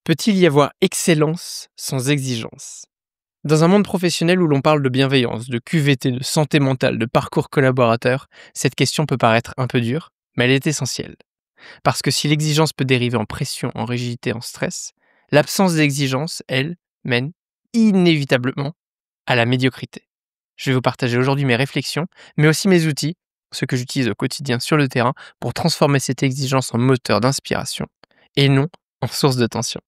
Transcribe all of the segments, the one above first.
Peut-il y avoir excellence sans exigence? Dans un monde professionnel où l'on parle de bienveillance, de QVT, de santé mentale, de parcours collaborateur, cette question peut paraître un peu dure, mais elle est essentielle. Parce que si l'exigence peut dériver en pression, en rigidité, en stress, l'absence d'exigence, elle, mène inévitablement à la médiocrité. Je vais vous partager aujourd'hui mes réflexions, mais aussi mes outils, ce que j'utilise au quotidien sur le terrain pour transformer cette exigence en moteur d'inspiration et non en source de tension.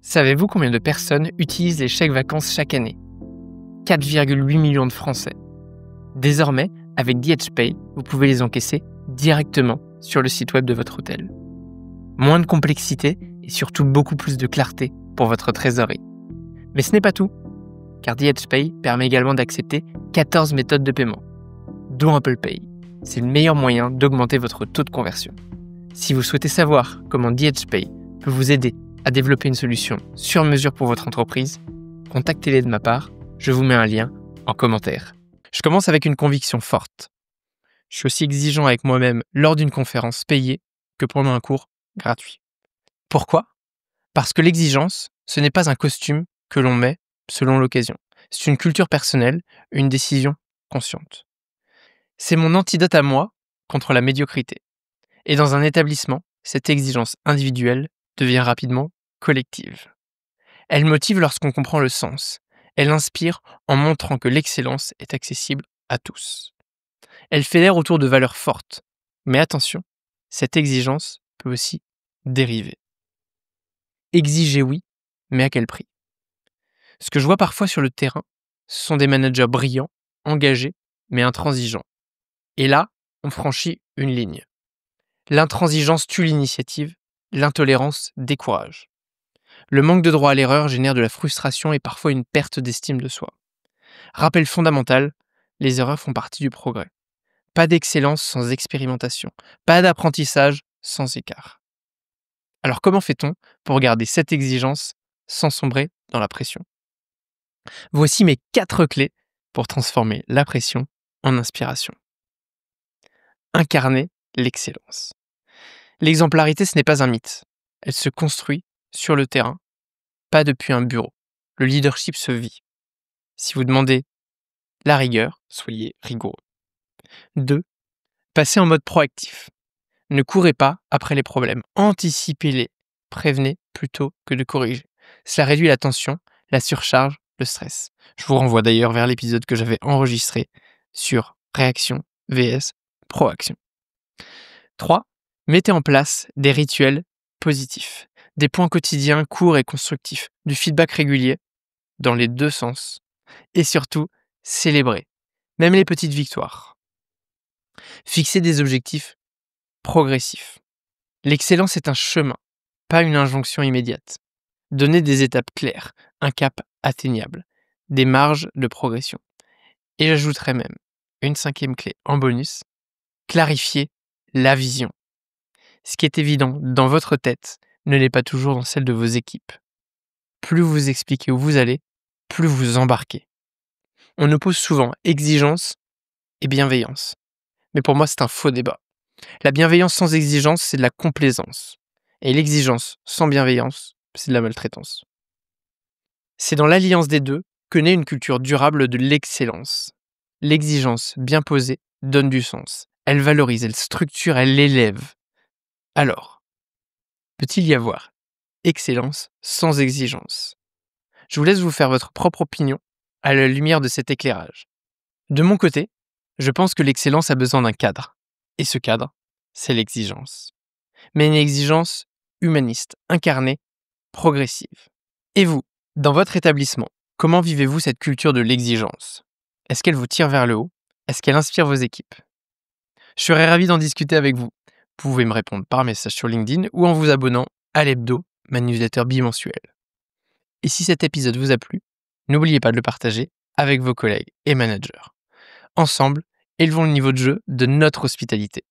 Savez-vous combien de personnes utilisent les chèques vacances chaque année? 4,8 millions de Français. Désormais, avec DHPay, vous pouvez les encaisser directement sur le site web de votre hôtel. Moins de complexité et surtout beaucoup plus de clarté pour votre trésorerie. Mais ce n'est pas tout, car DHPay permet également d'accepter 14 méthodes de paiement, dont Apple Pay. C'est le meilleur moyen d'augmenter votre taux de conversion. Si vous souhaitez savoir comment DHPay peut vous aider à développer une solution sur mesure pour votre entreprise, contactez-les de ma part, je vous mets un lien en commentaire. Je commence avec une conviction forte. Je suis aussi exigeant avec moi-même lors d'une conférence payée que pendant un cours gratuit. Pourquoi? Parce que l'exigence, ce n'est pas un costume que l'on met selon l'occasion. C'est une culture personnelle, une décision consciente. C'est mon antidote à moi contre la médiocrité. Et dans un établissement, cette exigence individuelle devient rapidement collective. Elle motive lorsqu'on comprend le sens. Elle inspire en montrant que l'excellence est accessible à tous. Elle fédère autour de valeurs fortes. Mais attention, cette exigence peut aussi dériver. Exiger oui, mais à quel prix? Ce que je vois parfois sur le terrain, ce sont des managers brillants, engagés, mais intransigeants. Et là, on franchit une ligne. L'intransigeance tue l'initiative, l'intolérance décourage. Le manque de droit à l'erreur génère de la frustration et parfois une perte d'estime de soi. Rappel fondamental, les erreurs font partie du progrès. Pas d'excellence sans expérimentation, pas d'apprentissage sans écart. Alors comment fait-on pour garder cette exigence sans sombrer dans la pression? Voici mes 4 clés pour transformer la pression en inspiration. Incarner l'excellence. L'exemplarité, ce n'est pas un mythe. Elle se construit sur le terrain, pas depuis un bureau. Le leadership se vit. Si vous demandez la rigueur, soyez rigoureux. 2. Passez en mode proactif. Ne courez pas après les problèmes. Anticipez-les. Prévenez plutôt que de corriger. Cela réduit la tension, la surcharge, le stress. Je vous renvoie d'ailleurs vers l'épisode que j'avais enregistré sur réaction vs proaction. 3. Mettez en place des rituels positifs. Des points quotidiens courts et constructifs. Du feedback régulier dans les deux sens. Et surtout, célébrez. Même les petites victoires. Fixez des objectifs progressifs. L'excellence est un chemin, pas une injonction immédiate. Donnez des étapes claires, un cap atteignable, des marges de progression. Et j'ajouterai même une 5e clé en bonus, clarifier la vision. Ce qui est évident dans votre tête ne l'est pas toujours dans celle de vos équipes. Plus vous expliquez où vous allez, plus vous embarquez. On oppose souvent exigence et bienveillance. Mais pour moi, c'est un faux débat. La bienveillance sans exigence, c'est de la complaisance. Et l'exigence sans bienveillance, c'est de la maltraitance. C'est dans l'alliance des deux que naît une culture durable de l'excellence. L'exigence bien posée donne du sens. Elle valorise, elle structure, elle élève. Alors, peut-il y avoir excellence sans exigence? Je vous laisse vous faire votre propre opinion à la lumière de cet éclairage. De mon côté, je pense que l'excellence a besoin d'un cadre. Et ce cadre, c'est l'exigence. Mais une exigence humaniste, incarnée, progressive. Et vous, dans votre établissement, comment vivez-vous cette culture de l'exigence? Est-ce qu'elle vous tire vers le haut? Est-ce qu'elle inspire vos équipes? Je serais ravi d'en discuter avec vous. Vous pouvez me répondre par message sur LinkedIn ou en vous abonnant à l'hebdo, ma newsletter bimensuelle. Et si cet épisode vous a plu, n'oubliez pas de le partager avec vos collègues et managers. Ensemble, élevons le niveau de jeu de notre hospitalité.